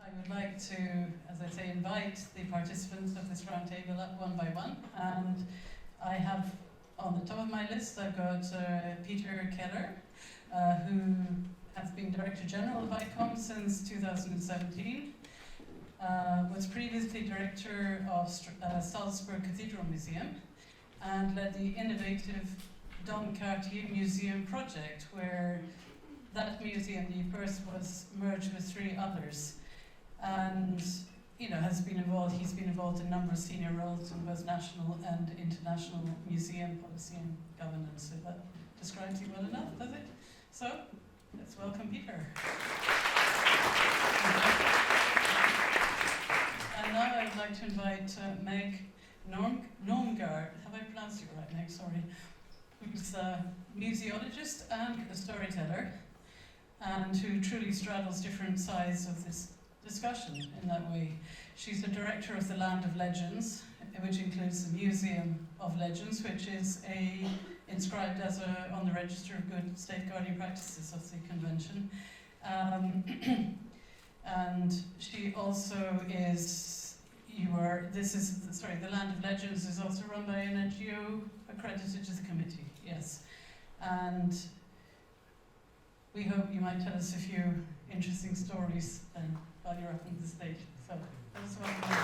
I would like to, as I say, invite the participants of this roundtable up one by one. And I have, on the top of my list, I've got Peter Keller, who has been Director General of ICOM since 2017. Was previously Director of Salzburg Cathedral Museum and led the innovative Dom Cartier Museum project, where that museum, the first, was merged with 3 others. And has been involved. He's been involved in a number of senior roles in both national and international museum policy and governance. So that describes you well enough, does it? So let's welcome Peter. And now I would like to invite Meg Normgaard. Have I pronounced you right, Meg? Sorry. Who's a museologist and a storyteller, and who truly straddles different sides of this discussion in that way. She's the director of the Land of Legends, which includes the Museum of Legends, which is inscribed as on the Register of Good Safeguarding Practices of the Convention. And she also is, the Land of Legends is also run by an NGO accredited to the committee, yes. And we hope you might tell us a few interesting stories then while you're up on the stage. So, that's welcome.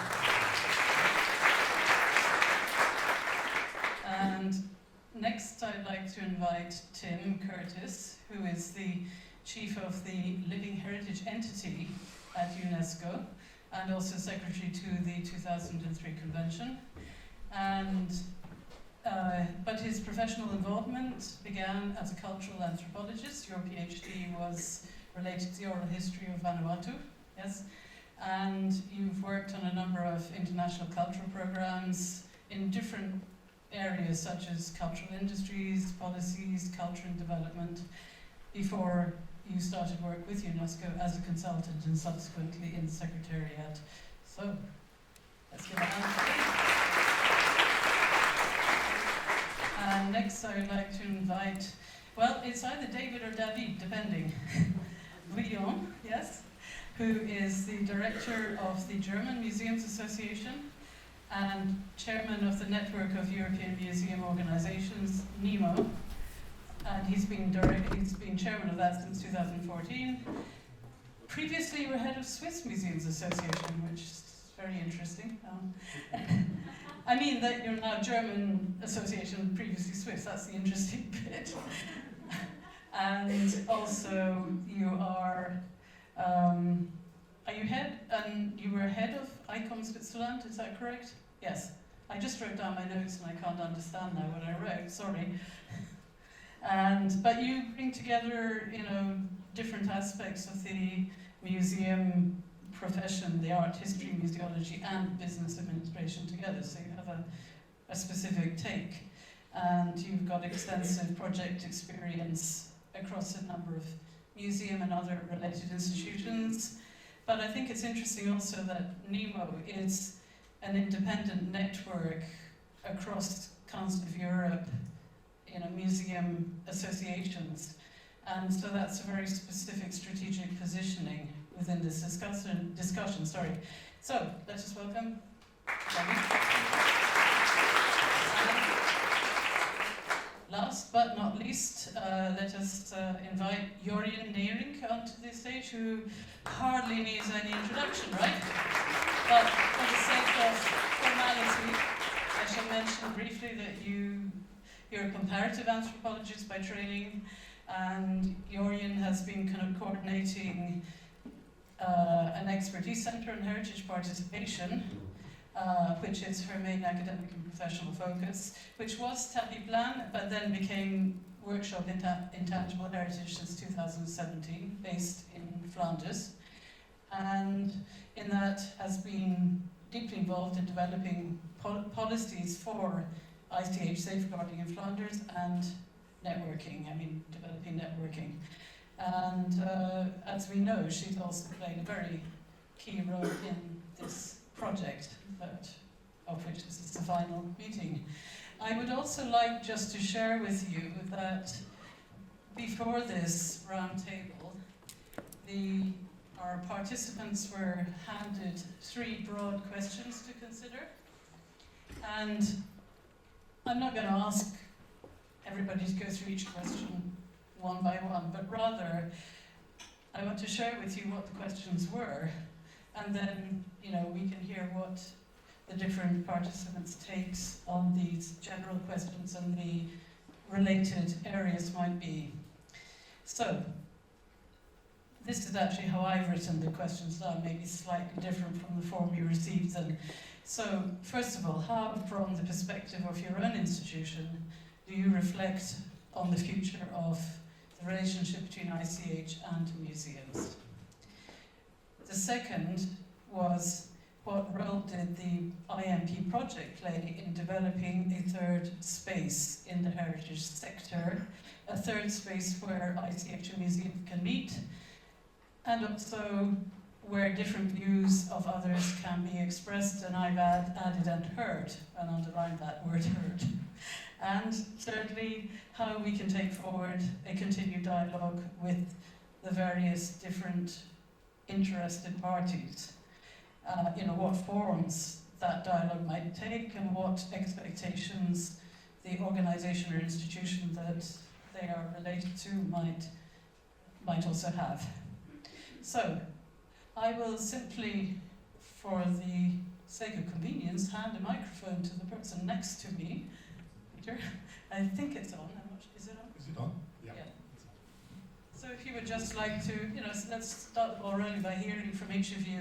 And next I'd like to invite Tim Curtis, who is the Chief of the Living Heritage Entity at UNESCO, and also Secretary to the 2003 Convention. And but his professional involvement began as a cultural anthropologist. Your PhD was related to the oral history of Vanuatu, yes? And you've worked on a number of international cultural programs in different areas such as cultural industries, policies, culture and development, before you started work with UNESCO as a consultant and subsequently in the Secretariat. So, let's give a hand. And next I would like to invite, well, it's either David or David, depending. Guillaume, yes, who is the director of the German Museums Association and chairman of the Network of European Museum Organizations, NEMO. And he's been chairman of that since 2014. Previously, you were head of Swiss Museums Association, which is very interesting. I mean that you're now German Association, previously Swiss. That's the interesting bit. And also, you are you head? And you were head of ICOM Switzerland. Is that correct? Yes. I just wrote down my notes and I can't understand now what I wrote. Sorry. But you bring together, different aspects of the museum profession, the art history, museology, and business administration together. So you have a specific take, and you've got extensive project experience across a number of museum and other related institutions. But I think it's interesting also that NEMO is an independent network across Council of Europe, museum associations. And so that's a very specific strategic positioning within this discussion. Sorry. So, let us welcome David. Last but not least, let us invite Jörgen Nering onto the stage, who hardly needs any introduction, right? But for the sake of formality, I shall mention briefly that you're a comparative anthropologist by training, and Jörgen has been kind of coordinating an expertise center on heritage participation, which is her main academic and professional focus, which was Tapis Plan, but then became Workshop Intangible Heritage since 2017, based in Flanders. And in that has been deeply involved in developing policies for ICH safeguarding in Flanders and developing networking. And as we know, she's also played a very key role in this project, of which this is the final meeting. I would also like just to share with you that before this roundtable, the our participants were handed 3 broad questions to consider. And I'm not going to ask everybody to go through each question one by one, but rather I want to share with you what the questions were, and then we can hear what the different participants' takes on these general questions and the related areas might be. So, this is actually how I've written the questions down, maybe slightly different from the form you received them. So, first of all, how, from the perspective of your own institution, do you reflect on the future of the relationship between ICH and museums? The second was, what role did the IMP project play in developing a third space in the heritage sector, a third space where ICH and museums can meet, and also where different views of others can be expressed, and I've added and heard, and underlined that word heard. And thirdly, how we can take forward a continued dialogue with the various different interested parties. What forms that dialogue might take, and what expectations the organisation or institution that they are related to might also have. So, I will simply, for the sake of convenience, hand a microphone to the person next to me. Peter, I think it's on. Is it on? Is it on? Yeah. So if you would just like to, let's start already by hearing from each of you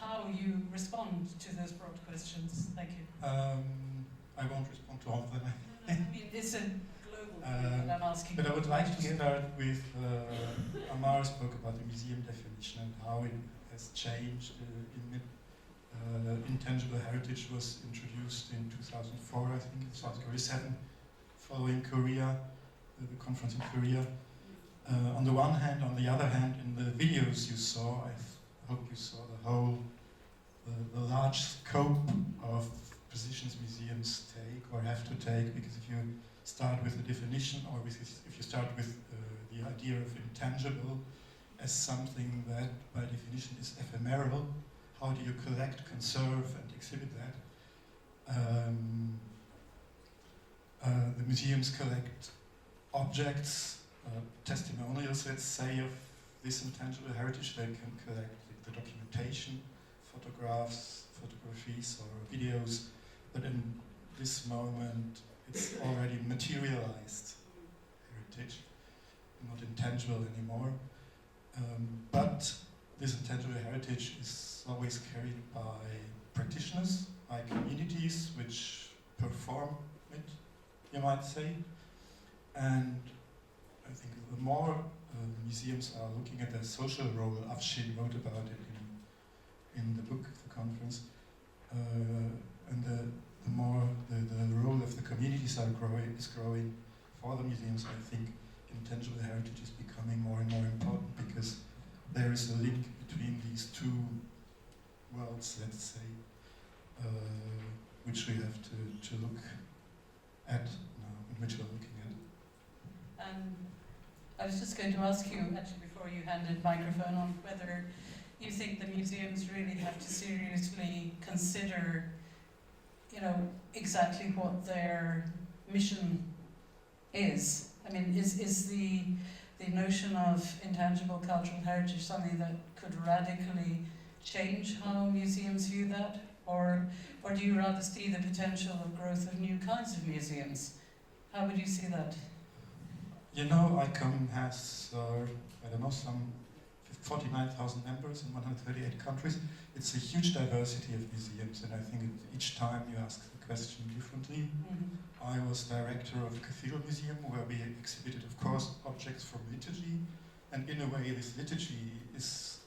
how you respond to those broad questions. Thank you. I won't respond to all of them. I mean, it's a global thing that I'm asking. But I would like to start with, Amar spoke about the museum definition and how it has changed. Intangible heritage was introduced in 2004, I think, in South Korea 7, following Korea, the conference in Korea. On the one hand, on the other hand, in the videos you saw, I hope you saw the large scope of positions museums take or have to take, because if you start with the definition, or if you start with the idea of intangible as something that by definition is ephemeral, how do you collect, conserve and exhibit that? The museums collect objects, testimonials, let's say, of this intangible heritage. They can collect the documentation, photographs, photographies or videos, but in this moment it's already materialized heritage, not intangible anymore. But this intangible heritage is always carried by practitioners, by communities which perform it, you might say. And I think the more museums are looking at their social role, Afshin wrote about it in the book, the conference, and the more the role of the communities is growing for the museums, I think intangible heritage is becoming more and more important, because there is a link between these two worlds, let's say, which we have to look at now, which we're looking at. I was just going to ask you, actually, before you handed the microphone on, whether you think the museums really have to seriously consider, exactly what their mission is. I mean, is the notion of intangible cultural heritage something that could radically change how museums view that? Or do you rather see the potential of growth of new kinds of museums? How would you see that? ICOM has, some 49,000 members in 138 countries. It's a huge diversity of museums, and I think each time you ask the question differently. I was director of a cathedral museum where we exhibited, of course, objects from liturgy, and in a way this liturgy is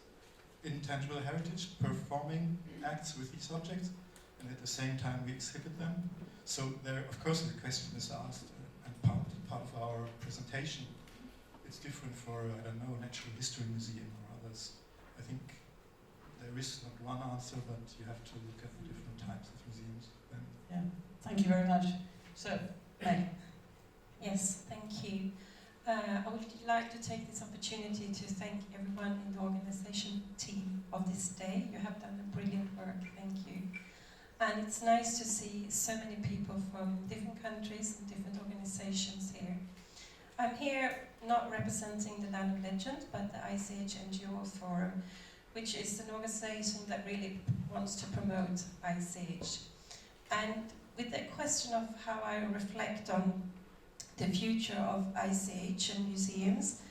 intangible heritage, performing acts with these objects, and at the same time we exhibit them. So there, of course, the question is asked, and part of our presentation. It's different for, natural history museum or others. I think there is not one answer, but you have to look at the different types of museums then. Yeah, thank you very much. So, Meg. Yes, thank you. I would like to take this opportunity to thank everyone in the organization team of this day. You have done a brilliant work, thank you. And it's nice to see so many people from different countries and different organizations here. I'm here not representing the Land of Legend, but the ICH NGO Forum, which is an organization that really wants to promote ICH. And with the question of how I reflect on the future of ICH and museums,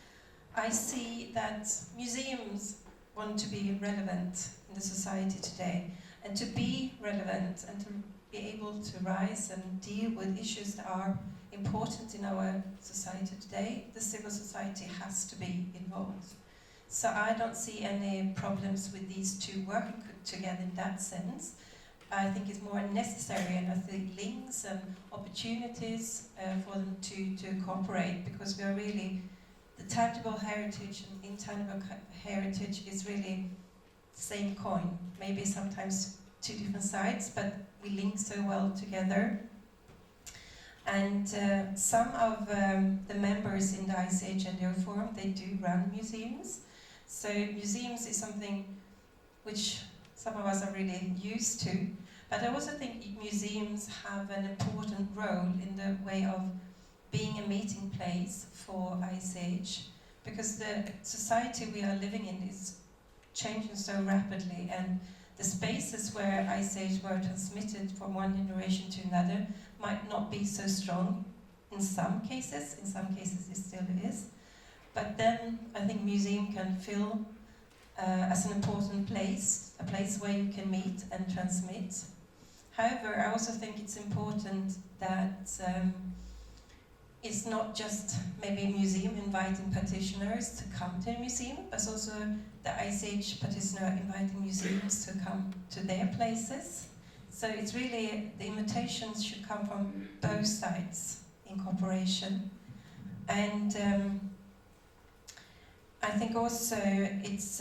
I see that museums want to be relevant in the society today. And to be relevant and to be able to rise and deal with issues that are important in our society today, the civil society has to be involved. So I don't see any problems with these two working together in that sense. I think it's more necessary, and I think links and opportunities for them to cooperate, because we are really, the tangible heritage and intangible heritage is really the same coin. Maybe sometimes two different sides, but we link so well together. And some of the members in the ICH NGO Forum, they do run museums. So museums is something which some of us are really used to. But I also think museums have an important role in the way of being a meeting place for ICH, because the society we are living in is changing so rapidly, and the spaces where ICH were transmitted from one generation to another might not be so strong in some cases it still is. But then I think museum can fill as an important place, a place where you can meet and transmit. However, I also think it's important that it's not just maybe a museum inviting practitioners to come to a museum, but also the ICH practitioner inviting museums to come to their places. So it's really, the invitations should come from both sides in cooperation. And I think also it's,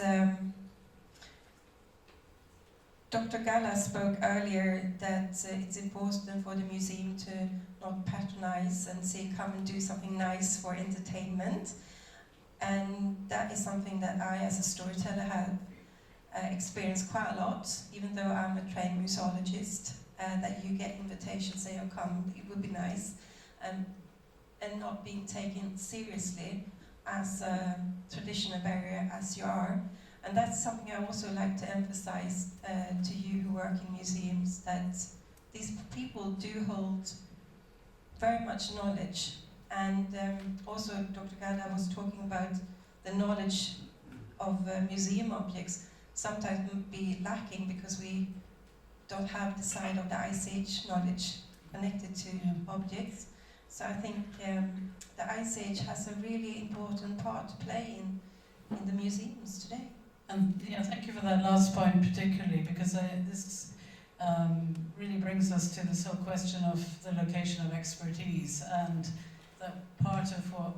Dr. Galla spoke earlier that it's important for the museum to not patronize and say, come and do something nice for entertainment. And that is something that I, as a storyteller, have experienced quite a lot, even though I'm a trained museologist, that you get invitations saying, oh, come, it would be nice, and not being taken seriously as a traditional barrier as you are. And that's something I also like to emphasize to you who work in museums, that these people do hold very much knowledge. And also Dr. Galla was talking about the knowledge of museum objects sometimes be lacking because we don't have the side of the ICH knowledge connected to objects. So I think the ICH has a really important part to play in the museums today. Yeah, thank you for that last point particularly, because this really brings us to this whole question of the location of expertise, and that part of what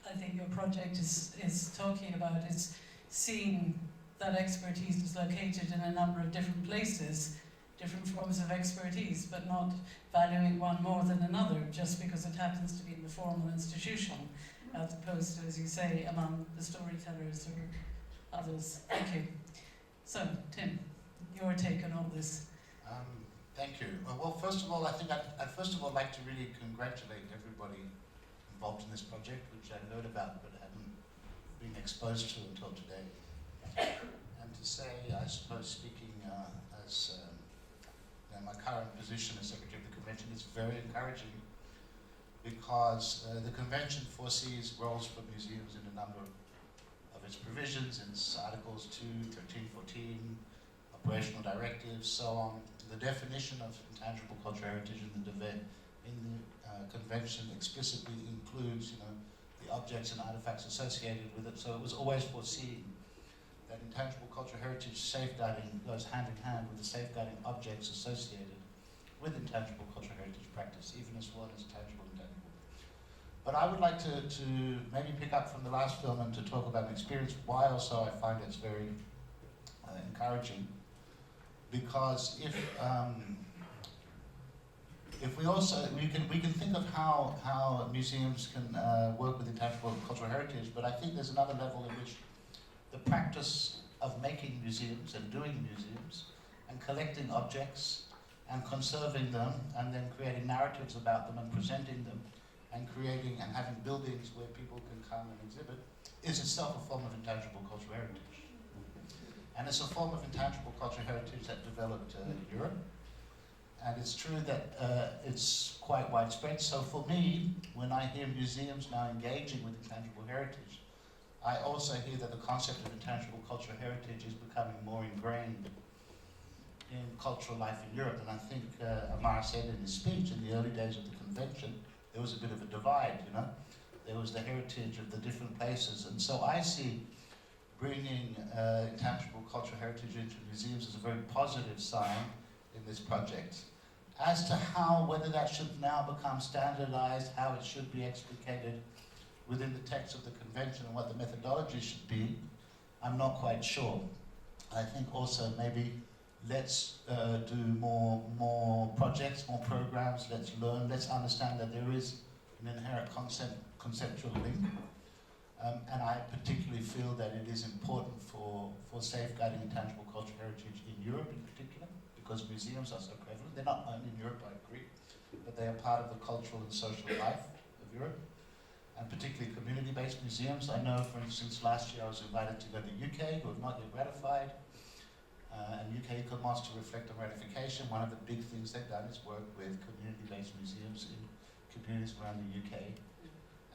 I think your project is talking about is seeing that expertise is located in a number of different places, different forms of expertise, but not valuing one more than another just because it happens to be in the formal institution, as opposed to, as you say, among the storytellers or others. Thank you. So, Tim, your take on all this. Thank you. Well, first of all, I think I'd first of all like to really congratulate everybody involved in this project, which I heard about but hadn't been exposed to until today. And to say, I suppose, speaking as my current position as Secretary of the Convention, is very encouraging, because the Convention foresees roles for museums in a number of its provisions, in its Articles 2, 13, 14, operational directives, so on. The definition of intangible cultural heritage in the Convention explicitly includes, the objects and artifacts associated with it. So it was always foreseen that intangible cultural heritage safeguarding goes hand in hand with the safeguarding objects associated with intangible cultural heritage practice, even as well as tangible and intangible. But I would like to maybe pick up from the last film and to talk about an experience, why also I find it's very encouraging. Because if if we can think of how museums can work with intangible cultural heritage, but I think there's another level in which the practice of making museums and doing museums and collecting objects and conserving them and then creating narratives about them and presenting them and creating and having buildings where people can come and exhibit is itself a form of intangible cultural heritage. And it's a form of intangible cultural heritage that developed in Europe. And it's true that it's quite widespread. So for me, when I hear museums now engaging with intangible heritage, I also hear that the concept of intangible cultural heritage is becoming more ingrained in cultural life in Europe. And I think Amar said in his speech, in the early days of the convention, there was a bit of a divide, you know. There was the heritage of the different places. And so I see bringing intangible cultural heritage into museums as a very positive sign in this project. As to whether that should now become standardized, how it should be explicated within the text of the convention and what the methodology should be, I'm not quite sure. I think also maybe let's do more projects, more programs, let's learn, let's understand that there is an inherent conceptual link. And I particularly feel that it is important for safeguarding intangible cultural heritage in Europe in particular, because museums are so prevalent. They're not only in Europe, I agree, but they are part of the cultural and social life of Europe, and particularly community-based museums. I know, for instance, last year I was invited to go to the UK, who have not yet ratified, and UK wants to reflect on ratification. One of the big things they've done is work with community-based museums in communities around the UK,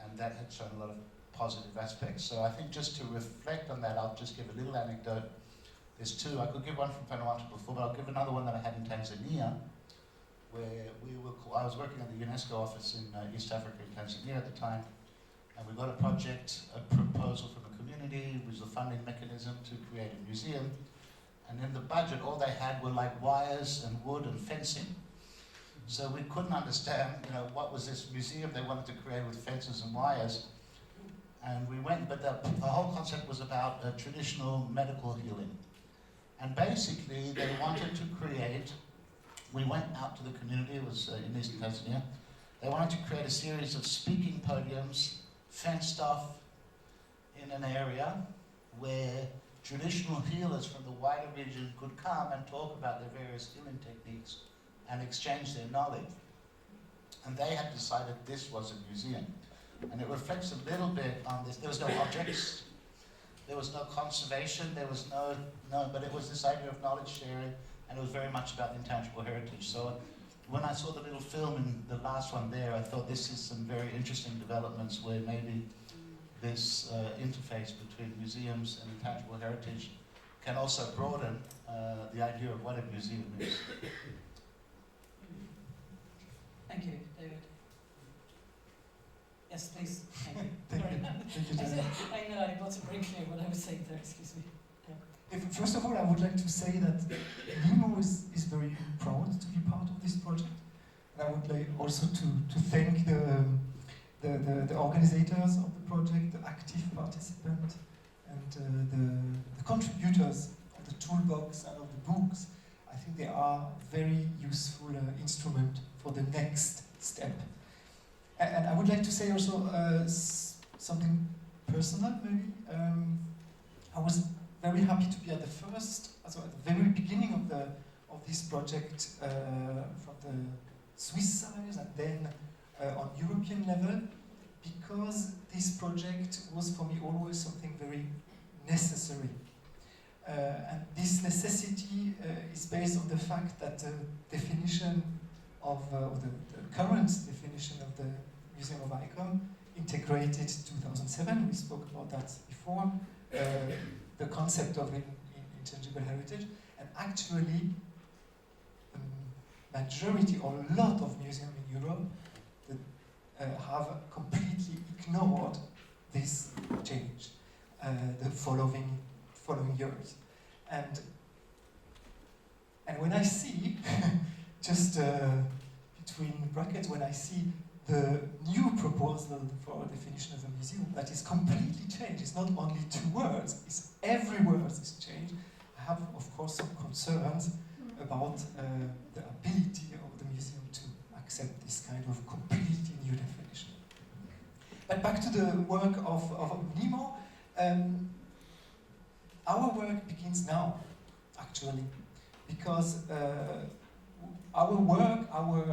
and that had shown a lot of positive aspects. So I think just to reflect on that, I'll just give a little anecdote. There's two. I could give one from Vanuatu before, but I'll give another one that I had in Tanzania, where I was working at the UNESCO office in East Africa in Tanzania at the time, and we got a project, a proposal from the community, which was a funding mechanism to create a museum. And in the budget, all they had were like wires and wood and fencing. So we couldn't understand, you know, what was this museum they wanted to create with fences and wires. And we went, but the whole concept was about traditional medical healing. And basically, they wanted to create, we went out to the community, it was in Eastern Tanzania, they wanted to create a series of speaking podiums, fenced off in an area where traditional healers from the wider region could come and talk about their various healing techniques and exchange their knowledge. And they had decided this was a museum. And it reflects a little bit on this. There was no objects, there was no conservation, there was no, but it was this idea of knowledge sharing, and it was very much about intangible heritage. So when I saw the little film in the last one there, I thought this is some very interesting developments where maybe this interface between museums and intangible heritage can also broaden the idea of what a museum is. Thank you, David. Yes, please. Thank you. Thank you, David. I know I wasn't very clear what I was saying there, excuse me. First of all, I would like to say that NEMO is very proud to be part of this project. And I would like also to thank the organizers of the project, the active participants, and the contributors of the toolbox and of the books. I think they are a very useful instrument for the next step. And I would like to say also something personal, maybe. I was very happy to be at the very beginning of this project from the Swiss side, and then on European level, because this project was for me always something very necessary. And this necessity is based on the fact that the definition of the current definition of the Museum of ICOM, integrated 2007, we spoke about that before, the concept of intangible heritage, and actually majority or a lot of museums in Europe that have completely ignored this change the following years. And when I see, just between brackets, when I see the new proposal for a definition of a museum that is completely changed, it's not only 2 words, it's every word is changed, I have, of course, some concerns about the ability of the museum to accept this kind of completely new definition. But back to the work of Nemo, our work begins now, actually, because our work, our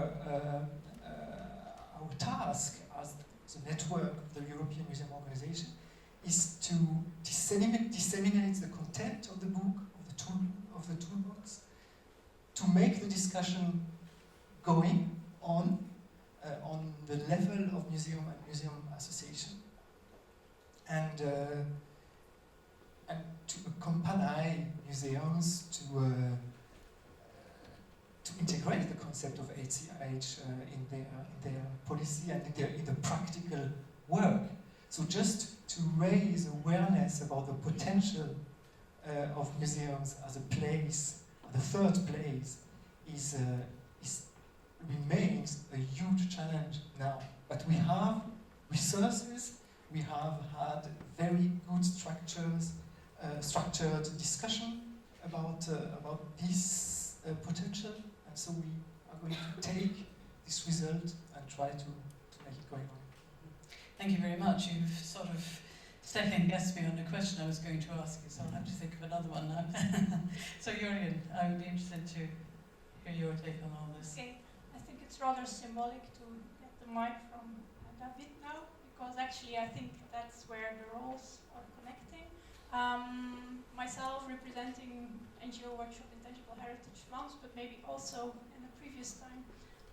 task as the network of the European Museum Organization is to disseminate the content of the book, of the toolbox, to make the discussion going on the level of museum and museum association, and to accompany museums to integrate the concept of HCH in their policy and in the practical work. So just to raise awareness about the potential of museums as a place, the third place, remains a huge challenge now. But we have resources, we have had very good structured discussion about this potential, and so we are going to take this result and try to make it going on. Thank you very much. You've sort of second-guessed me on the question I was going to ask you, so I'll have to think of another one now. So Jörgen, I would be interested to hear your take on all this. Okay, I think it's rather symbolic to get the mic from David now, because actually I think that's where the roles are connecting. Myself representing NGO Workshop Intangible Heritage France, but maybe also in the previous time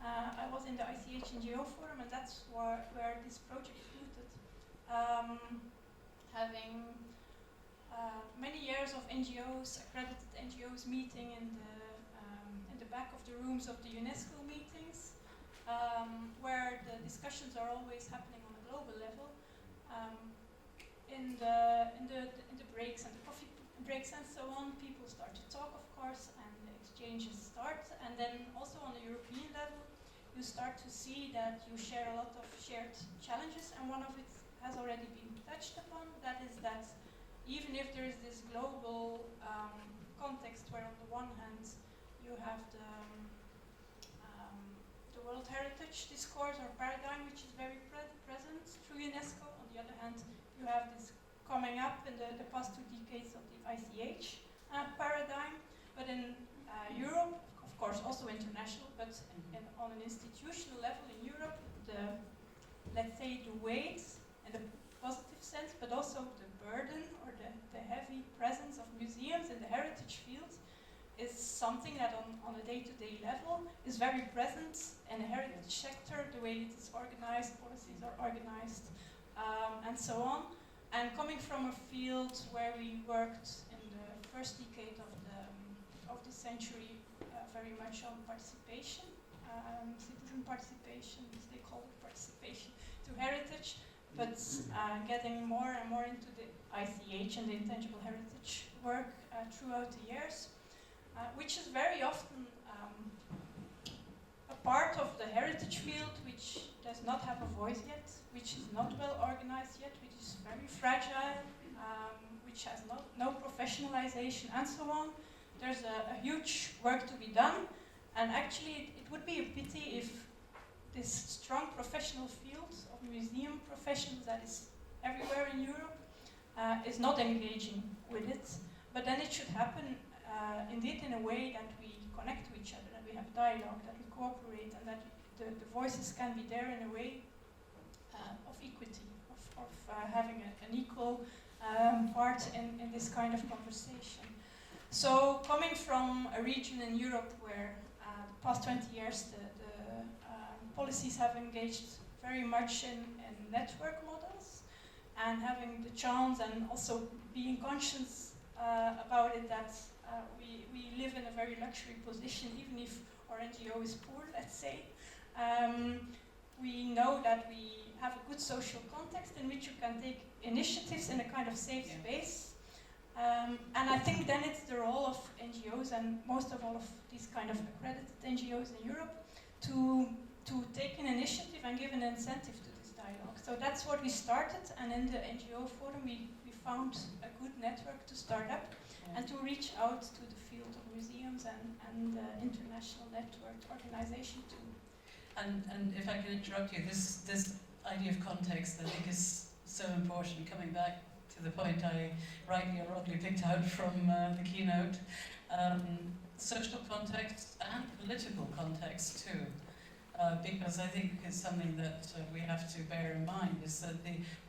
I was in the ICH NGO Forum, and that's where this project rooted. Having many years of NGOs, accredited NGOs, meeting in the back of the rooms of the UNESCO meetings, where the discussions are always happening on a global level. In the breaks and the coffee breaks and so on, people start to talk, of course, and the exchanges start. And then also on the European level, you start to see that you share a lot of shared challenges, and one of it has already been touched upon. That is that even if there is this global context where on the one hand you have the World Heritage discourse or paradigm, which is very present through UNESCO. On the other hand, you have this coming up in the past 2 decades of the ICH paradigm. But in Europe, of course, also international, but on an institutional level in Europe, let's say the weight in the positive sense, but also the burden or the heavy presence of museums in the heritage field is something that on a day-to-day level is very present in the heritage sector, the way it is organized, policies are organized, and so on. And coming from a field where we worked in the first decade of the century very much on participation, citizen participation, stakeholder participation to heritage, but getting more and more into the ICH and the intangible heritage work throughout the years, which is very often a part of the heritage field which does not have a voice yet, which is not well organized yet, which is very fragile, which has no professionalization and so on. There's a huge work to be done, and actually it would be a pity if this strong professional field of museum professionals that is everywhere in Europe is not engaging with it. But then it should happen indeed in a way that we connect to each other, that we have dialogue, that we cooperate, and that the voices can be there in a way of equity, of having an equal part in this kind of conversation. So coming from a region in Europe where the past 20 years the policies have engaged very much in network models, and having the chance and also being conscious about it that we live in a very luxury position, even if our NGO is poor, let's say. We know that we have a good social context in which you can take initiatives in a kind of safe space. And I think then it's the role of NGOs, and most of all of these kind of accredited NGOs in Europe, to take an initiative and give an incentive to this dialogue. So that's what we started, and in the NGO forum we found a good network to start up and to reach out to the field of museums and international network organization too. And if I can interrupt you, this idea of context, I think, is so important, coming back to the point I rightly or wrongly picked out from the keynote. Social context and political context too, because I think it's something that we have to bear in mind, is that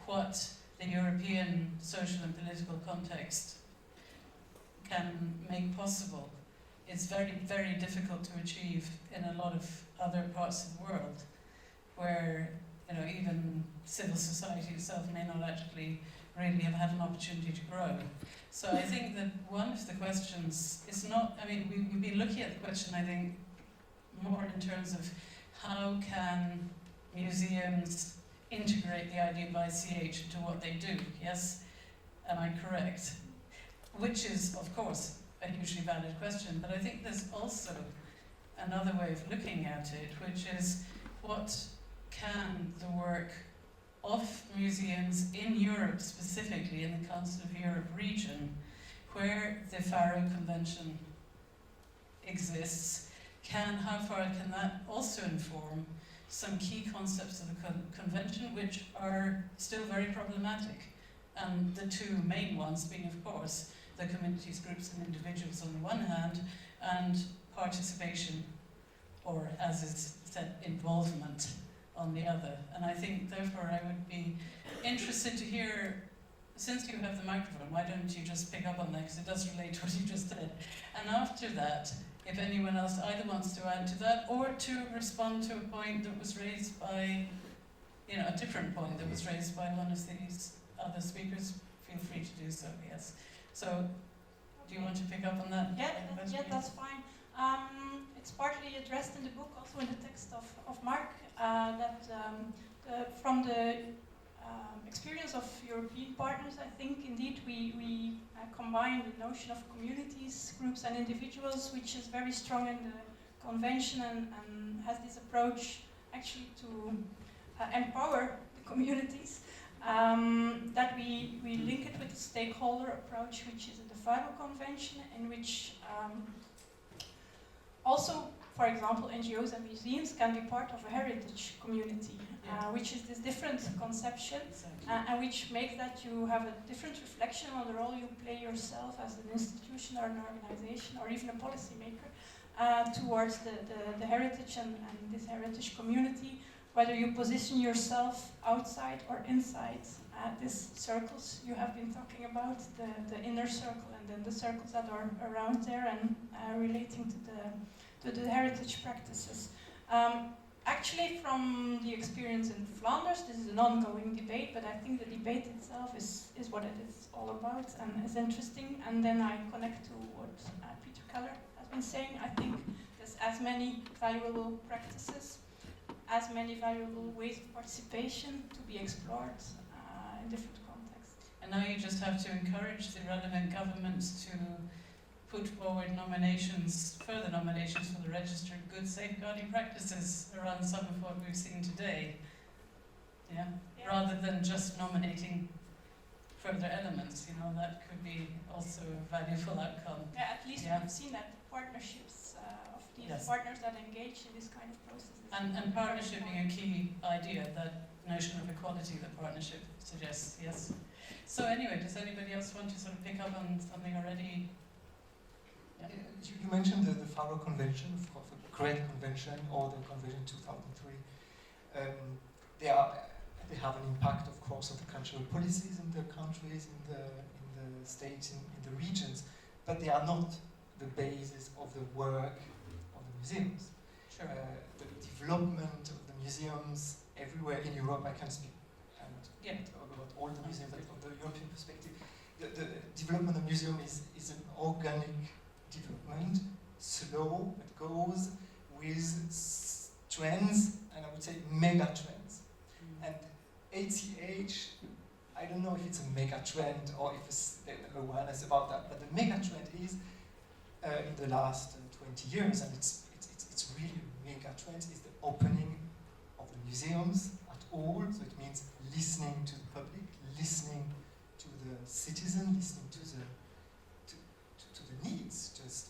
what the European social and political context can make possible is very, very difficult to achieve in a lot of other parts of the world, where even civil society itself may not actually really have had an opportunity to grow. So I think that one of the questions is not, we've been looking at the question, I think, more in terms of how can museums integrate the idea of ICH into what they do, yes? Am I correct? Which is, of course, a hugely valid question, but I think there's also another way of looking at it, which is what can the work of museums in Europe, specifically in the Council of Europe region, where the Faro Convention exists, how far can that also inform some key concepts of the convention which are still very problematic? And the two main ones being, of course, the communities, groups and individuals on the one hand, and participation, or as is said, involvement on the other. And I think, therefore, I would be interested to hear, since you have the microphone, why don't you just pick up on that, because it does relate to what you just said. And after that, if anyone else either wants to add to that, or to respond to a point that was raised by, a different point that was raised by one of these other speakers, feel free to do so, yes. So, do you want to pick up on that? Yeah, that's fine. It's partly addressed in the book, also in the text of Mark, that from the experience of European partners, I think indeed we combine the notion of communities, groups and individuals, which is very strong in the convention and has this approach actually to empower the communities. That we link it with the stakeholder approach, which is in the Faro Convention, in which also, for example, NGOs and museums can be part of a heritage community, which is this different conception, and which makes that you have a different reflection on the role you play yourself as an institution or an organization or even a policymaker towards the heritage and this heritage community, whether you position yourself outside or inside these circles you have been talking about, the inner circle and then the circles that are around there and relating to the heritage practices. Actually, from the experience in Flanders, this is an ongoing debate, but I think the debate itself is what it is all about and is interesting. And then I connect to what Peter Keller has been saying. I think there's as many valuable practices, as many valuable ways of participation to be explored in different contexts. And now you just have to encourage the relevant governments to put forward nominations, further nominations for the Register of Good Safeguarding Practices around some of what we've seen today. Yeah? Rather than just nominating further elements, that could be also a valuable outcome. Yeah, at least we've seen that partnerships of these partners that engage in this kind of processes. And partnership being a key idea, that notion of equality that partnership suggests, yes. So anyway, does anybody else want to sort of pick up on something already? Yeah. You mentioned the Faro Convention, of course, the Great Convention, or the Convention 2003. They have an impact, of course, on the cultural policies in the countries, in the states, in the regions, but they are not the basis of the work of the museums. Sure. The development of the museums everywhere in Europe, I can speak about all the museums, but from the European perspective, the development of museum is an organic development, slow, it goes with trends, and I would say mega trends. And ACH, I don't know if it's a mega trend or if it's awareness about that, but the mega trend is in the last 20 years, and it's really a mega trend, is the opening of the museums at all. So it means listening to the public, listening to the citizen, listening to the needs just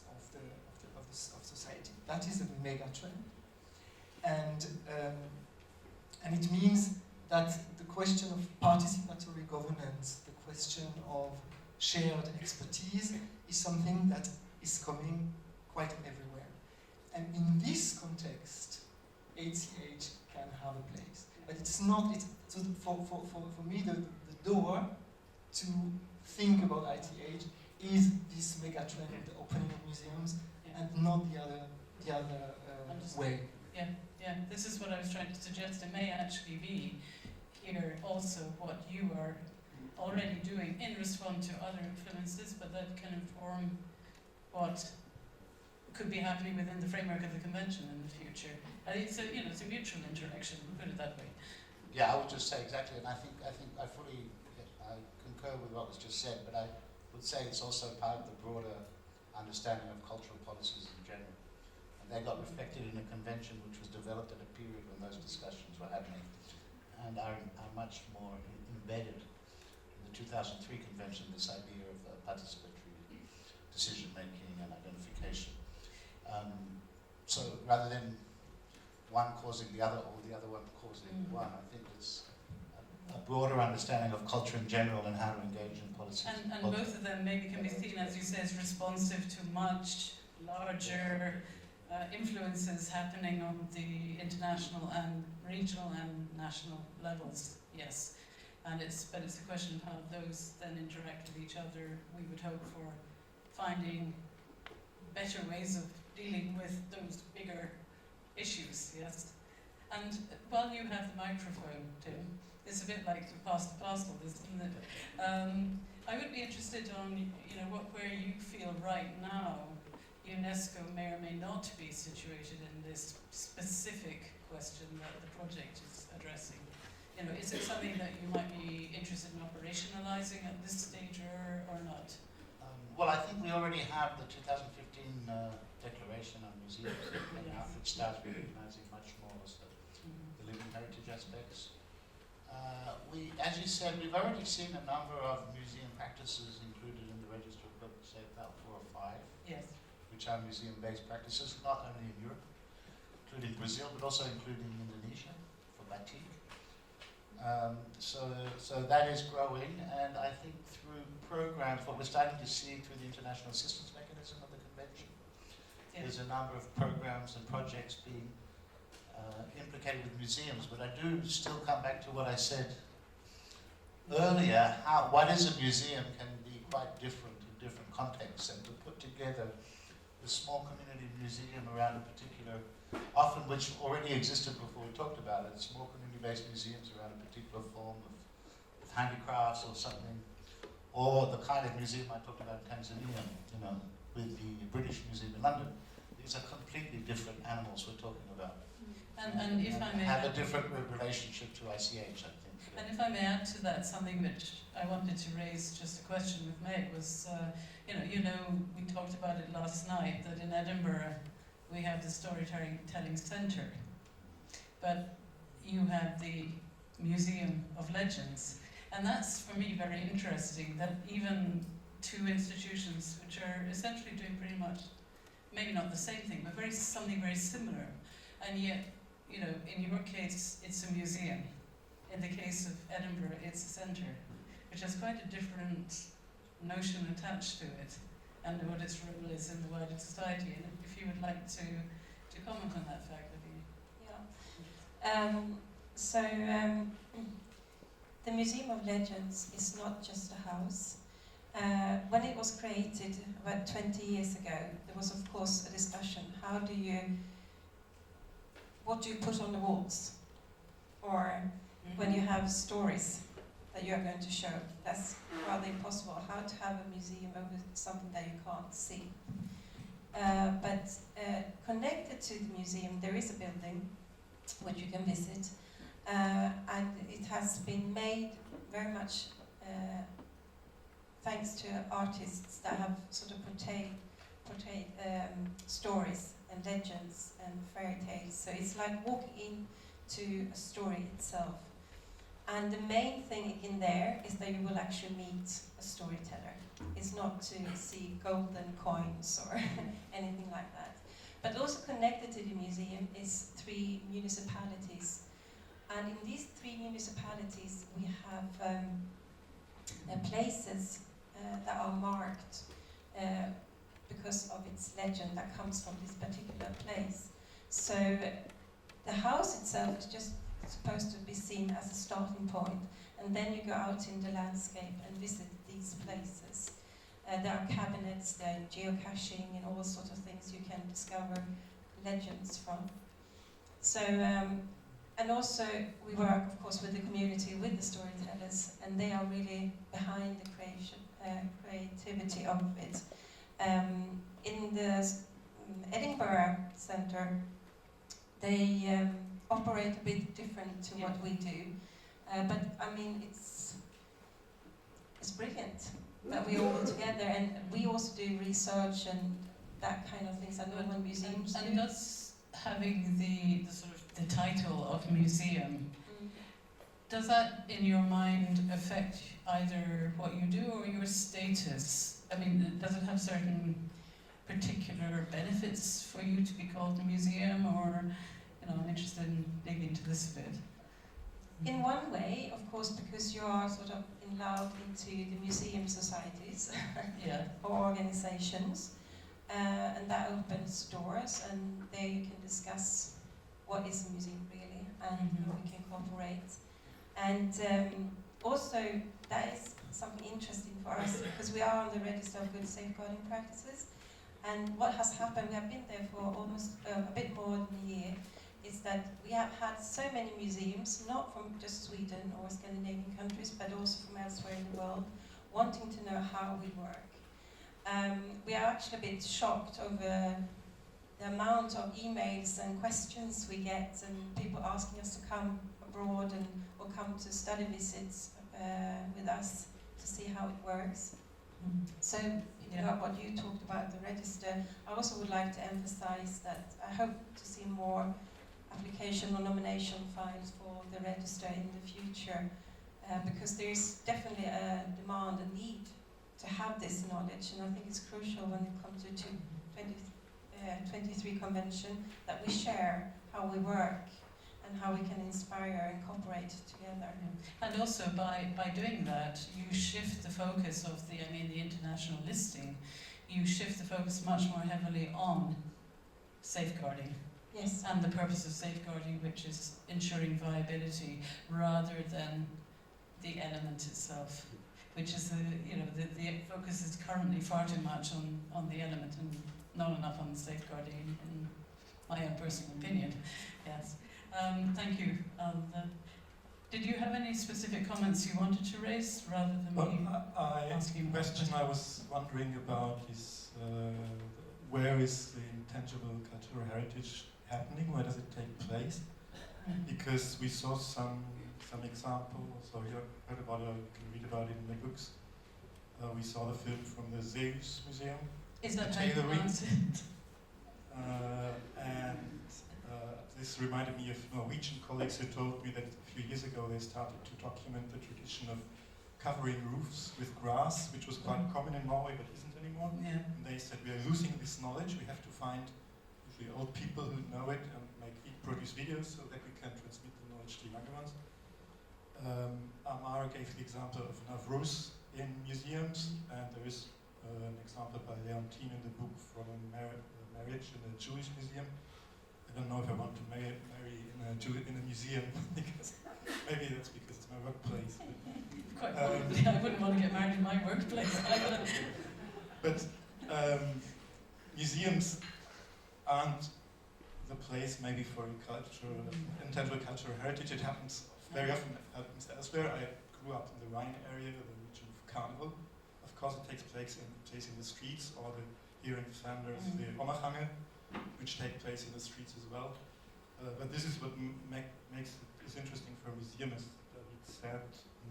of society. That is a mega trend. and it means that the question of participatory governance, the question of shared expertise, is something that is coming quite everywhere. And in this context, ACH can have a place. But it's not, so for me, the door to think about ITH is this mega trend of the opening of museums, and not the other way. Yeah, this is what I was trying to suggest. It may actually be here also what you are already doing in response to other influences, but that can inform what could be happening within the framework of the convention in the future. It's a mutual interaction. We'll put it that way. Yeah, I would just say exactly, and I think I fully concur with what was just said, but I would say it's also part of the broader understanding of cultural policies in general. And they got reflected in a convention which was developed at a period when those discussions were happening, and are much more embedded in the 2003 convention, this idea of participatory decision making and identification. So rather than one causing the other or the other one causing one, I think it's a broader understanding of culture in general and how to engage in policies. And both of them maybe can be seen, as you say, as responsive to much larger influences happening on the international and regional and national levels, yes. But it's a question of how those then interact with each other. We would hope for finding better ways of dealing with those bigger issues, yes. And while you have the microphone, Tim, it's a bit like the past the parcel, isn't it? I would be interested on, where you feel right now UNESCO may or may not be situated in this specific question that the project is addressing. Is it something that you might be interested in operationalizing at this stage or not? Well, I think we already have the 2015 Declaration on Museums, which starts recognizing much more as the living heritage aspects. As you said, we've already seen a number of museum practices included in the Register of Books, say about 4 or 5. Yes. Which are museum-based practices, not only in Europe, including Brazil, but also including Indonesia for batik. So that is growing, and I think through programs, what we're starting to see through the international assistance mechanism of the convention, there's a number of programs and projects being implicated with museums. But I do still come back to what I said earlier, what is a museum can be quite different in different contexts, and to put together a small community museum around a particular, often which already existed before we talked about it, small community-based museums around a particular form of handicrafts or something, or the kind of museum I talked about in Tanzania, with the British Museum in London. These are completely different animals we're talking about. And if I may have a different relationship to ICH, I think. And if I may add to that, something which I wanted to raise, just a question with Meg, was, we talked about it last night, that in Edinburgh we have the Storytelling Centre, but you have the Museum of Legends. And that's, for me, very interesting, that even two institutions which are essentially doing pretty much, maybe not the same thing, but something very similar, and yet, in your case, it's a museum. In the case of Edinburgh, it's a centre, which has quite a different notion attached to it, and what its role is in the wider society. And if you would like to comment on that fact, the Museum of Legends is not just a house. When it was created about 20 years ago, there was of course a discussion, what do you put on the walls? Or when you have stories that you are going to show, that's rather impossible. How to have a museum over something that you can't see. But connected to the museum, there is a building which you can visit, and it has been made very much thanks to artists that have sort of portrayed stories and legends and fairy tales. So it's like walking into a story itself. And the main thing in there is that you will actually meet a storyteller. It's not to see golden coins or anything like that. But also connected to the museum is 3 municipalities. And in these 3 municipalities we have places that are marked because of its legend that comes from this particular place. So the house itself is just supposed to be seen as a starting point, and then you go out in the landscape and visit these places. There are cabinets, there are geocaching and all sorts of things you can discover legends from. So, and also we work, of course, with the community, with the storytellers, and they are really behind the creativity of it. In the Edinburgh Centre, they operate a bit different to what we do, but I mean it's brilliant that we're all together, and we also do research and that kind of things. I know when museums do. And does having the sort of the title of museum, does that in your mind affect either what you do or your status? I mean, does it have certain particular benefits for you to be called a museum, or, you know, I'm interested in digging into this a bit. In one way, of course, because you are sort of allowed into the museum societies Yeah. or organizations, and that opens doors, and there you can discuss what is a museum really, and how we can cooperate. And also, that is something interesting for us, because we are on the register of good safeguarding practices. And what has happened, we have been there for almost a bit more than a year, is that we have had so many museums, not from just Sweden or Scandinavian countries, but also from elsewhere in the world, wanting to know how we work. We are actually a bit shocked over the amount of emails and questions we get, and people asking us to come abroad and or come to study visits with us to see how it works. So, you know, what you talked about, the register, I also would like to emphasize that I hope to see more application or nomination files for the register in the future, because there is definitely a demand, a need to have this knowledge, and I think it's crucial when it comes to 23 convention that we share how we work and how we can inspire and cooperate together. And also by doing that, you shift the focus of the international listing, you shift the focus much more heavily on safeguarding. Yes. And the purpose of safeguarding, which is ensuring viability rather than the element itself, which is the focus is currently far too much on the element and not enough on the safeguarding, in my own personal opinion. Yes. Thank you. Did you have any specific comments you wanted to raise rather than me asking? The question I was wondering about is where is the intangible cultural heritage happening? Where does it take place? Because we saw some examples, or you heard about it, you can read about it in the books. We saw the film from the Zeus Museum. Is that how you pronounce it? And this reminded me of Norwegian colleagues who told me that a few years ago they started to document the tradition of covering roofs with grass, which was quite common in Norway but isn't anymore. Yeah. And they said, we are losing this knowledge, we have to find usually old people who know it and produce videos so that we can transmit the knowledge to younger ones. Amara gave the example of Navruz in museums, and there is an example by Leontine in the book from a marriage in a Jewish museum. I don't know if I want to marry in a museum, because maybe that's because it's my workplace. Quite probably, I wouldn't want to get married in my workplace either. But museums aren't the place maybe for intangible cultural heritage. It happens very often. It happens elsewhere. I grew up in the Rhine area, the region of Carnival. Of course, it takes place in the streets, or here in Flanders, the Ommergangen, which take place in the streets as well. But this is what makes it interesting for museums. It's sad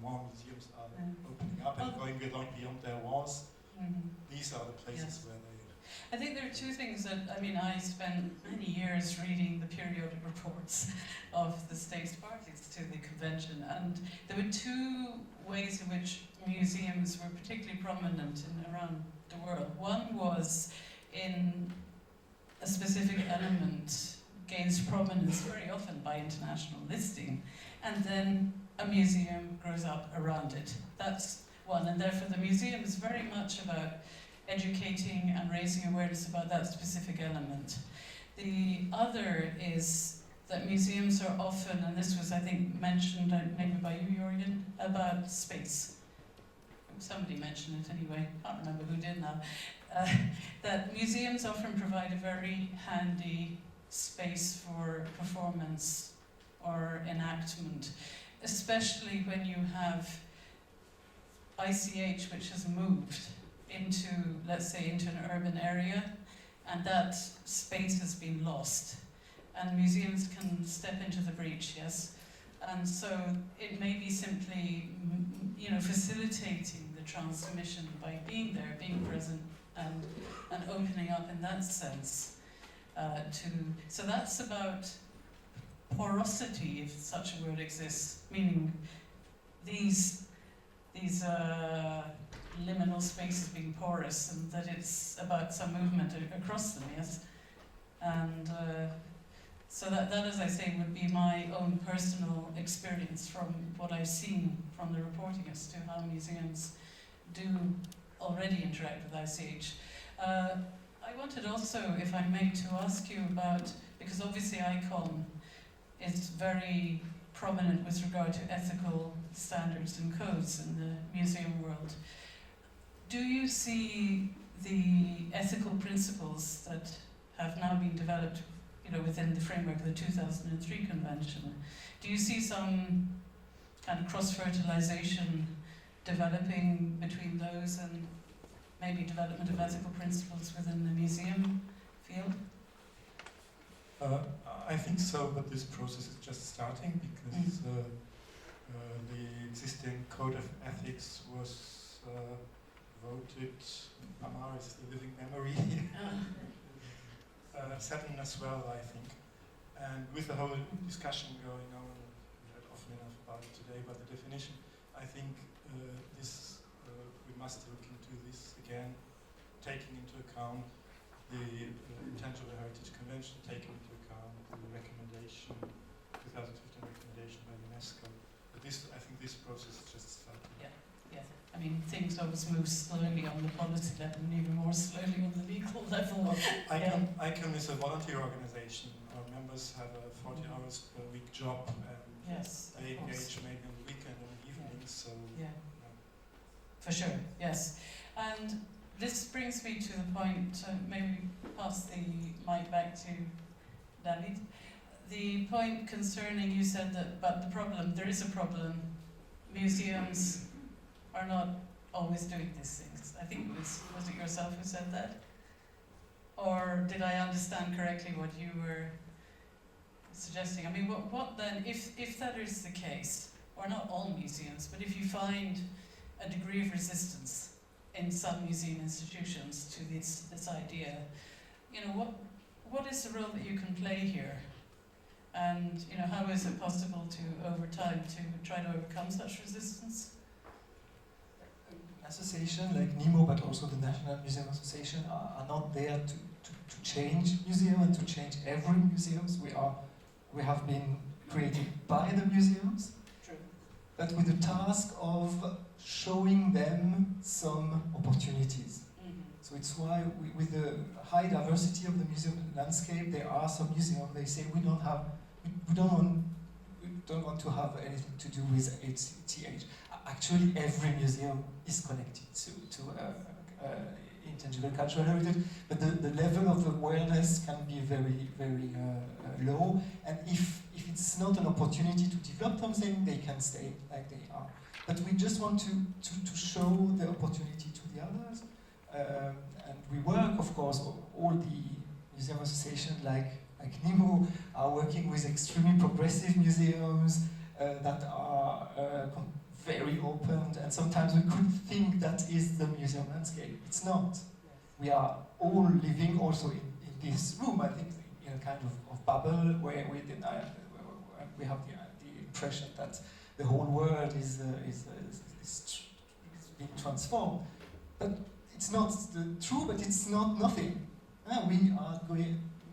more museums are opening up and going beyond their walls. These are the places where they... I think there are two things that, I spent many years reading the periodic reports of the state parties to the convention, and there were two ways in which museums were particularly prominent around the world. One was in a specific element gains prominence very often by international listing, and then a museum grows up around it. That's one, and therefore the museum is very much about educating and raising awareness about that specific element. The other is that museums are often, and this was I think mentioned maybe by you, Jørgen, about space. Somebody mentioned it anyway, can't remember who did now. That museums often provide a very handy space for performance or enactment, especially when you have ICH which has moved into, let's say, into an urban area, and that space has been lost. And museums can step into the breach, yes? And so it may be simply, facilitating the transmission by being there, being present, and opening up in that sense. So that's about porosity, if such a word exists, meaning these liminal spaces being porous, and that it's about some movement across them, yes? And so that, as I say, would be my own personal experience from what I've seen from the reporting as to how museums do already interact with ICH. I wanted also, if I may, to ask you about, because obviously ICON is very prominent with regard to ethical standards and codes in the museum world. Do you see the ethical principles that have now been developed, within the framework of the 2003 convention? Do you see some kind of cross-fertilization developing between those and maybe development of ethical principles within the museum field? I think so, but this process is just starting because the existing code of ethics was voted, Amar is the living memory, 7 as well, I think. And with the whole discussion going on, we heard often enough about it today, about the definition, I think we must look into this again, taking into account the Intangible Heritage Convention, taking into account the recommendation, 2015 recommendation by UNESCO. But I think this process is just starting. Yeah. I mean, things always move slowly on the policy level and even more slowly on the legal level. Well, ICON is a volunteer organization. Our members have a 40 hours per week job, and yes, they engage maybe on the weekend and evenings. So yeah. For sure, yes. And this brings me to the point, maybe pass the mic back to David. The point concerning, you said that, but the problem, there is a problem. Museums are not always doing these things. I think was it yourself who said that? Or did I understand correctly what you were suggesting? I mean, what then, if that is the case, or not all museums, but if you find a degree of resistance in some museum institutions to this idea, what is the role that you can play here? And how is it possible to, over time, to try to overcome such resistance? Association like NEMO, but also the National Museum Association are not there to change museum and to change every museums. We have been created by the museums, True. but with the task of showing them some opportunities. Mm-hmm. So it's why with the high diversity of the museum landscape, there are some museums, they say we don't want to have anything to do with HTH. Actually, every museum is connected to intangible cultural heritage, but the level of awareness can be very, very low. And if it's not an opportunity to develop something, they can stay like they are. But we just want to show the opportunity to the others. And we work, of course, all the museum associations like NEMO are working with extremely progressive museums that are very open, and sometimes we could think that is the museum landscape. It's not. We are all living also in this room, I think, in a kind of bubble where we have the impression that the whole world is being transformed. But it's not true, but it's not nothing. We are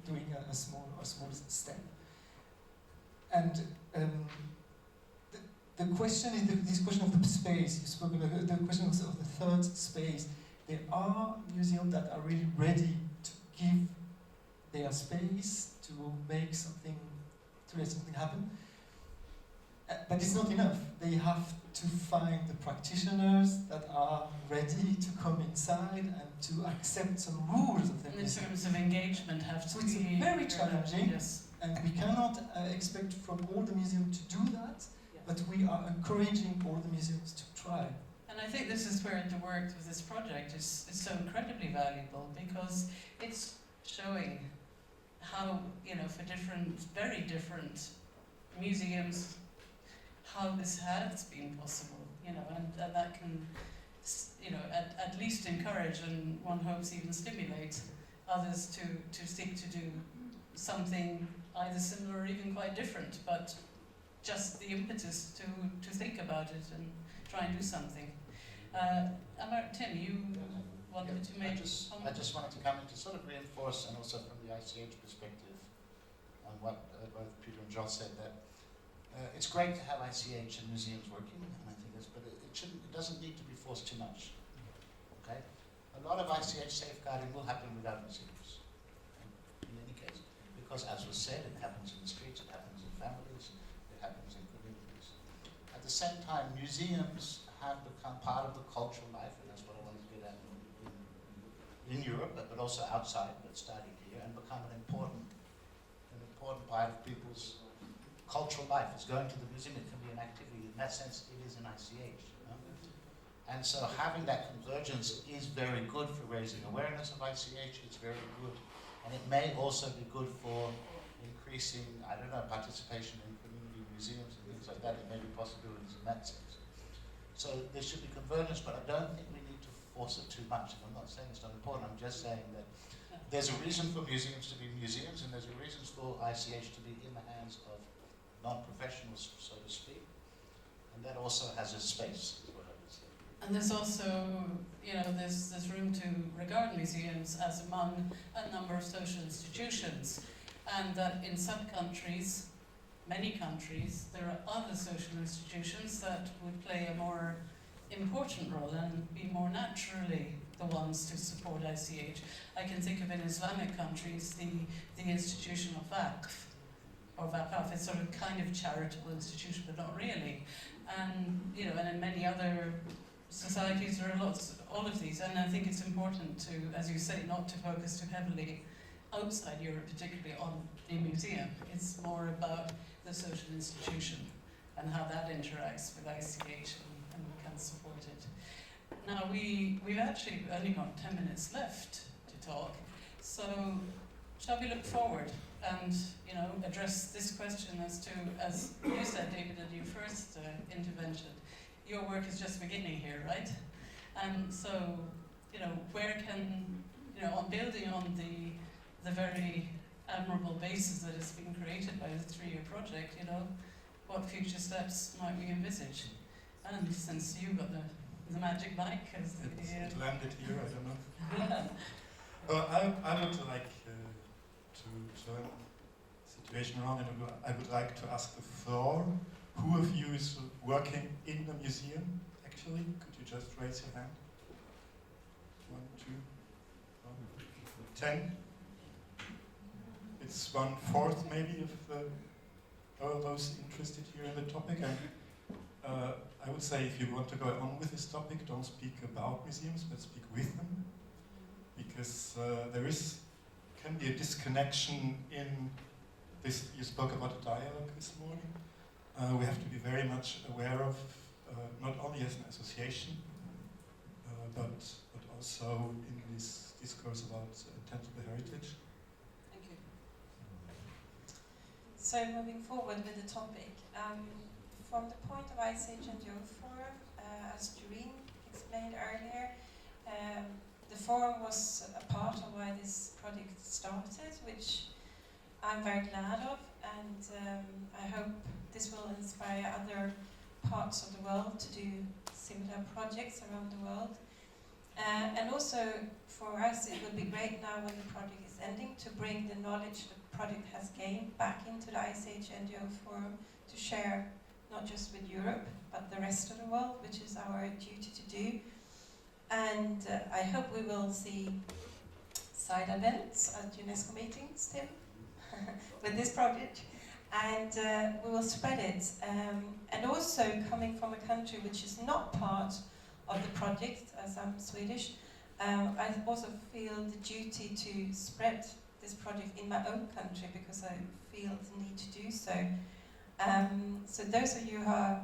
doing a small step. And the question is this question of the space. You spoke about the question of the third space. There are museums that are really ready to give their space to make something, to let something happen. But it's not enough. They have to find the practitioners that are ready to come inside and to accept some rules of the And in museum. terms of engagement, have So to it's be very challenging. Yes. And we cannot expect from all the museums to do that, but we are encouraging all the museums to try. And I think this is where the work of this project is so incredibly valuable, because it's showing how, for very different museums, how this has been possible, and that can, at least encourage, and one hopes even stimulate others to seek to do something either similar or even quite different, but just the impetus to think about it and try and do something. Tim, you wanted to make I just wanted to come in to sort of reinforce, and also from the ICH perspective, on what both Peter and Joel said, that it's great to have ICH and museums working, and I think but it doesn't need to be forced too much. Okay, a lot of ICH safeguarding will happen without museums, in any case, because as was said, it happens in the streets, it happens in families, it happens in communities. At the same time, museums have become part of the cultural life, and that's what I wanted to get at in Europe, but also outside, but starting here, and become an important part of people's cultural life. Is going to the museum, it can be an activity. In that sense, it is an ICH. And so having that convergence is very good for raising awareness of ICH. It's very good, and it may also be good for increasing, participation in community museums and things like that. There may be possibilities in that sense. So there should be convergence, but I don't think we need to force it too much. And I'm not saying it's not important. I'm just saying that there's a reason for museums to be museums, and there's a reason for ICH to be in the hands of non-professionals, so to speak. And that also has a space, is what I would say. And there's also, there's room to regard museums as among a number of social institutions, and that in some countries, many countries, there are other social institutions that would play a more important role and be more naturally the ones to support ICH. I can think of in Islamic countries the institution of Waqf, or Waqaf. It's sort of kind of charitable institution, but not really. And and in many other societies there are all of these. And I think it's important to, as you say, not to focus too heavily outside Europe, particularly on the museum. It's more about the social institution and how that interacts with ICH and can support it. Now we've actually only got 10 minutes left to talk, so shall we look forward and address this question as you said, David, in your first intervention, your work is just beginning here, right? And so where can on building on the very admirable basis that has been created by the 3-year project, what future steps might we envisage? And since you got the magic mic, it landed here, I don't know. I would like to turn the situation around, and I would like to ask the floor, who of you is working in the museum, actually? Could you just raise your hand? 1, 2, 10? It's 1/4 maybe of those interested here in the topic. And I would say, if you want to go on with this topic, don't speak about museums, but speak with them, because there can be a disconnection in this. You spoke about a dialogue this morning. We have to be very much aware of, not only as an association, but also in this discourse about tangible heritage. Thank you. So moving forward with the topic, from the point of ICH and Youth Forum, as Doreen explained earlier, the forum was a part of why this project started, which I'm very glad of, and I hope this will inspire other parts of the world to do similar projects around the world. And also for us, it would be great now when the project is ending to bring the knowledge the project has gained back into the ICH NGO Forum to share not just with Europe, but the rest of the world, which is our duty to do. And I hope we will see side events at UNESCO meetings, Tim, with this project. And we will spread it. And also coming from a country which is not part of the project, as I'm Swedish, I also feel the duty to spread this project in my own country because I feel the need to do so. So those of you who are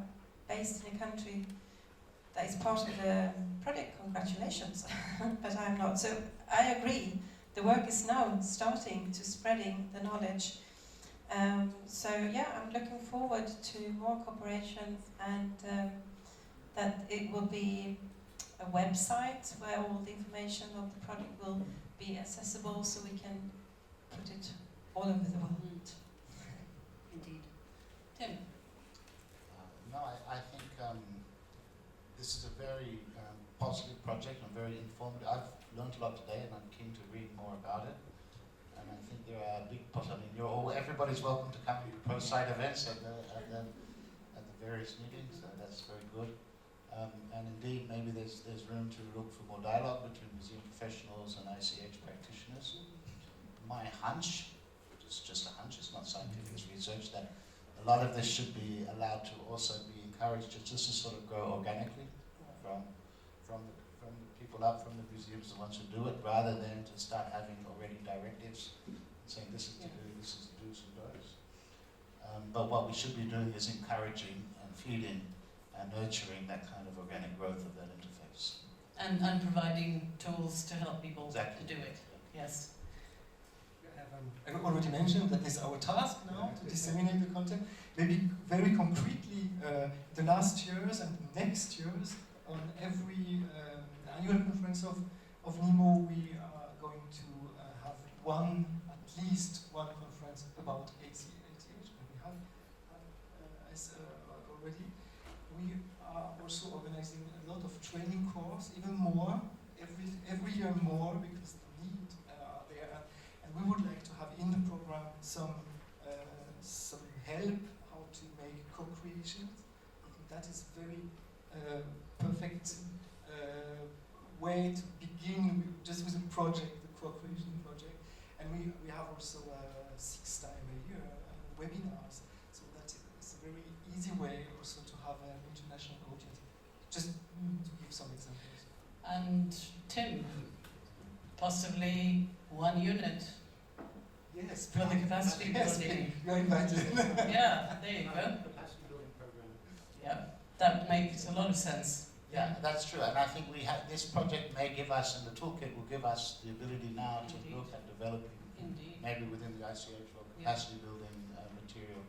based in a country that is part of the project, congratulations, but I'm not. So I agree, the work is now starting to spreading the knowledge. So yeah, I'm looking forward to more cooperation and that it will be a website where all the information of the project will be accessible so we can put it all over the world. Indeed. Tim? No, I think this is a very positive project and very informative. I've learned a lot today and I'm keen to read more about it. And I think there are big possibilities. I mean, everybody's welcome to come to pro-side events at the various meetings. That's very good. And indeed, maybe there's room to look for more dialogue between museum professionals and ICH practitioners. My hunch, which is just a hunch, it's not scientific, it's research, that a lot of this should be allowed to also be encouraged just to sort of grow organically from the people up from the museums, the ones who do it, rather than to start having already directives saying this is to do, this is do's and don'ts. But what we should be doing is encouraging and feeding and nurturing that kind of organic growth of that interface. And providing tools to help people to do it. Yes. I've already mentioned that this is our task now to disseminate the content. Maybe very concretely, the last years and next years, on every annual conference of NEMO, we are going to have at least one conference about ACH. And we have as already. We are also organizing a lot of training courses, even more, every year more, because the need are there. And we would like to have in the program some help how to make co-creations. I think that is very perfect way to begin just with a project, the co-creation project. And we have also 6 times a year webinars. So that is a very easy way also to have an international audience. Just to give some examples. And Tim, possibly one unit Yes, for the capacity building. You're invited. Yeah, there you go. Capacity building program. Yeah, that makes a lot of sense. Yeah, that's true. And I think this project may give us, and the toolkit will give us the ability now to Indeed. look at developing, Indeed. maybe within the ICH or capacity building material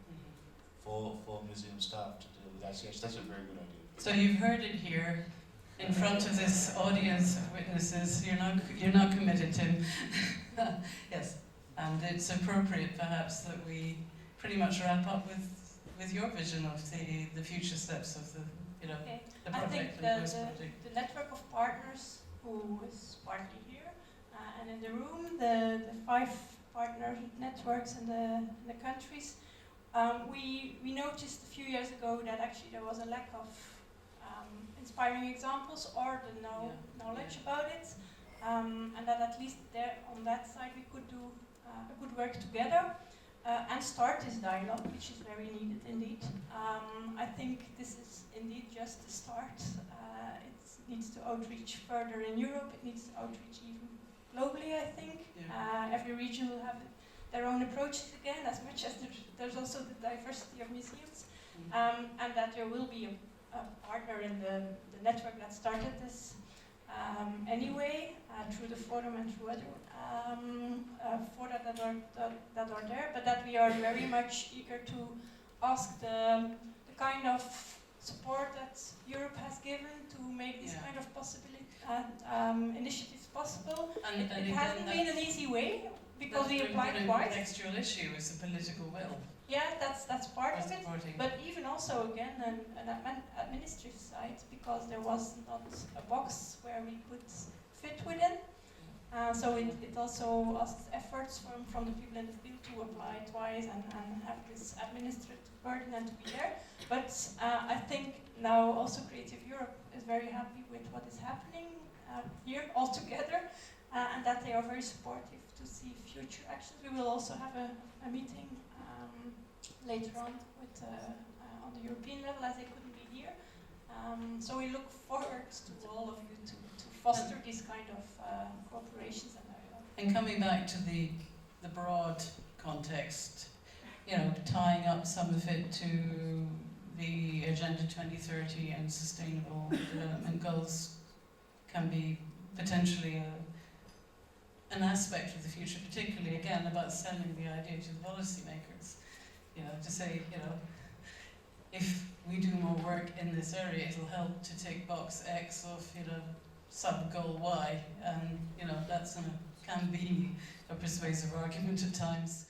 for museum staff to deal with ICH. That's a very good idea. So you've heard it here in front of this audience of witnesses. You're not committed, Tim. Yes, and it's appropriate perhaps that we pretty much wrap up with your vision of the future steps of the Okay. the I project think and post-project. the network of partners who is partly here and in the room, the 5 partner networks in the countries, we noticed a few years ago that actually there was a lack of inspiring examples or the knowledge about it, and that at least there on that side we could do a good work together. And start this dialogue, which is very needed indeed. I think this is indeed just the start. It needs to outreach further in Europe, it needs to outreach even globally, I think. Yeah. Every region will have their own approaches again, as much as there's also the diversity of museums. And that there will be a partner in the network that started this anyway, through the forum and through other fora that are there, but that we are very much eager to ask the kind of support that Europe has given to make this kind of initiatives possible. And it hasn't been an easy way because we that's applied a twice. contextual issue is the political will. Yeah, that's part of it. supporting? But even also again an administrative side, because there was not a box where we could fit within. So it also asks efforts from the people in the field to apply twice and have this administrative burden and to be there. But I think now also Creative Europe is very happy with what is happening here all together, and that they are very supportive to see future actions. We will also have a meeting later on with on the European level, as they couldn't be here. So we look forward to all of you to foster these kind of cooperations and dialogue. And coming back to the broad context, you know, tying up some of it to the Agenda 2030 and Sustainable Development Goals can be potentially an aspect of the future, particularly again about selling the idea to the policymakers. You know, to say, you know, if we do more work in this area, it'll help to tick box X of, you know, sub-goal Y, and, you know, that's can be a persuasive argument at times.